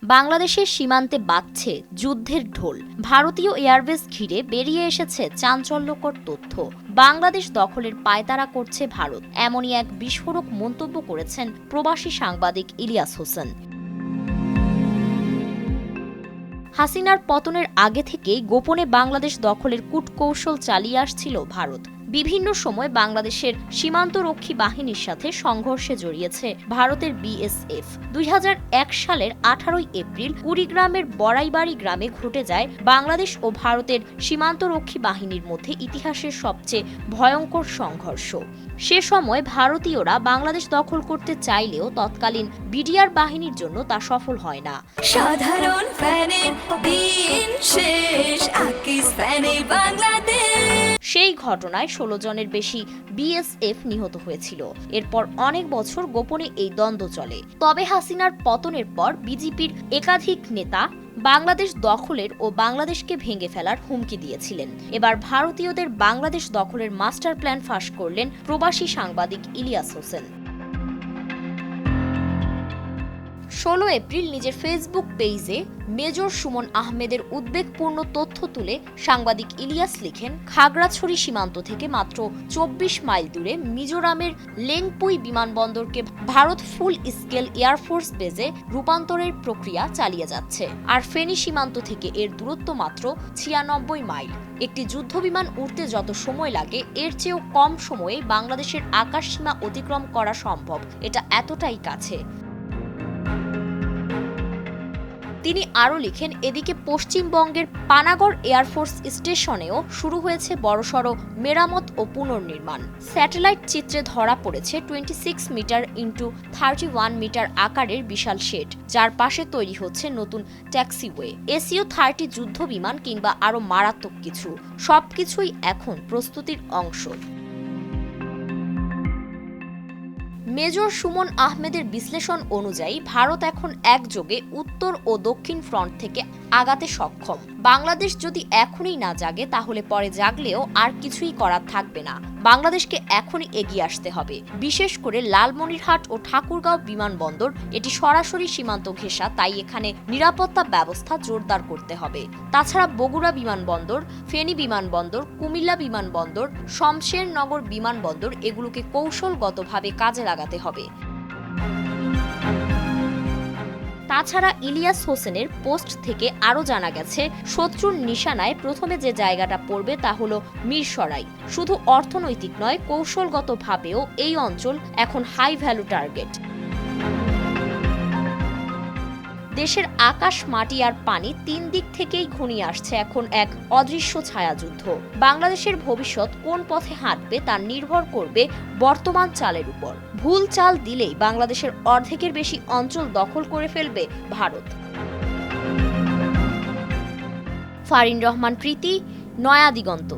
বাংলাদেশের সীমান্তে বাজছে যুদ্ধের ঢোল। ভারতীয় এয়ারবেস ঘিরে বেরিয়ে এসেছে চাঞ্চল্যকর তথ্য। বাংলাদেশ দখলের পায়তারা করছে ভারত, এমনই এক বিস্ফোরক মন্তব্য করেছেন প্রবাসী সাংবাদিক ইলিয়াস হোসেন। হাসিনার পতনের আগে থেকেই গোপনে বাংলাদেশ দখলের কূটকৌশল চালিয়ে আসছিল ভারত। বিভিন্ন সময় বাংলাদেশের সীমান্তরক্ষী বাহিনীর সাথে সংঘর্ষে জড়িয়েছে ভারতের বিএসএফ। ২০০১ সালের ১৮ এপ্রিল কুড়িগ্রামের বড়াইবাড়ি গ্রামে ঘটে যায় বাংলাদেশ ও ভারতের সীমান্তরক্ষী বাহিনীর মধ্যে ইতিহাসের সবচেয়ে ভয়ঙ্কর সংঘর্ষ। সে সময় ভারতীয়রা বাংলাদেশ দখল করতে চাইলেও তৎকালীন বিডিআর বাহিনীর জন্য তা সফল হয় না। সাধারণ ফ্যানের দিন শেষ, আকিস ফ্যানে বাংলাদেশ। সেই ঘটনায় ১৬ জনের বেশি বিএসএফ নিহত হয়েছিল। এরপর অনেক বছর গোপনে এই দ্বন্দ্ব চলে। তবে হাসিনার পতনের পর বিজেপির একাধিক নেতা বাংলাদেশ দখলের ও বাংলাদেশকে ভেঙে ফেলার হুমকি দিয়েছিলেন। এবার ভারতীয়দের বাংলাদেশ দখলের মাস্টার প্ল্যান ফাঁস করলেন প্রবাসী সাংবাদিক ইলিয়াস হোসেন। ১৬ এপ্রিল নিজের ফেসবুক পেজে মেজর সুমন আহমেদের উদ্বেগপূর্ণ তথ্য তুলে সাংবাদিক ইলিয়াস লিখেন, খাগড়াছড়ি সীমান্ত থেকে মাত্র ২৪ মাইল দূরে মিজোরামের লেংপুই বিমানবন্দরকে ভারত ফুল স্কেল এয়ারফোর্স বেজে রূপান্তরের প্রক্রিয়া চালিয়ে যাচ্ছে। আর ফেনী সীমান্ত থেকে এর দূরত্ব মাত্র ৯৬ মাইল। একটি যুদ্ধবিমান উড়তে যত সময় লাগে এর চেয়েও কম সময়ে বাংলাদেশের আকাশসীমা অতিক্রম করা সম্ভব। এটা এতটাই কাছে। তিনি আরও লিখেন, এদিকে পশ্চিমবঙ্গের পানাগড় এয়ারফোর্স স্টেশনেও শুরু হয়েছে বড়সড় মেরামত ও পুনর্নির্মাণ। স্যাটেলাইট চিত্রে ধরা পড়েছে 26 মিটার ইন্টু 31 মিটার আকারের বিশাল শেড, যার পাশে তৈরি হচ্ছে নতুন ট্যাক্সিওয়ে, SU-30 যুদ্ধ বিমান কিংবা আরও মারাত্মক কিছু। সবকিছুই এখন প্রস্তুতির অংশ। মেজর সুমন আহমেদের বিশ্লেষণ অনুযায়ী ভারত এখন একযোগে উত্তর ও দক্ষিণ ফ্রন্ট থেকে আগাতে সক্ষম। বাংলাদেশ যদি এখনই না জাগে তাহলে পরে জাগলেও আর কিছুই করার থাকবে না। বাংলাদেশকে এখনই এগিয়ে আসতে হবে। বিশেষ করে লালমনিরহাট ও ঠাকুরগাঁও বিমানবন্দর এটি সরাসরি সীমান্ত ঘেঁষা, তাই এখানে নিরাপত্তা ব্যবস্থা জোরদার করতে হবে। তাছাড়া বগুড়া বিমানবন্দর, ফেনী বিমানবন্দর, কুমিল্লা বিমানবন্দর, শমশেরনগর বিমানবন্দর এগুলোকে কৌশলগতভাবে কাজে লাগাতে হবে। তাছাড়া ইলিয়াস হোসেনের পোস্ট থেকে আরও জানা গেছে, শত্রুর নিশানায় প্রথমে যে জায়গাটা পড়বে তা হলো মিরসরাই। শুধু অর্থনৈতিক নয়, কৌশলগতভাবেও এই অঞ্চল এখন হাই ভ্যালু টার্গেট। দেশের আকাশ, মাটি আর পানি তিন দিক থেকেই ঘনিয়ে আসছে এখন এক অদৃশ্য ছায়াযুদ্ধ। বাংলাদেশের ভবিষ্যৎ কোন পথে হাঁটবে তা নির্ভর করবে বর্তমান চালের উপর। ভুল চাল দিলেই বাংলাদেশের অর্ধেকের বেশি অঞ্চল দখল করে ফেলবে ভারত। ফারিন রহমান প্রীতি, নয়া দিগন্ত।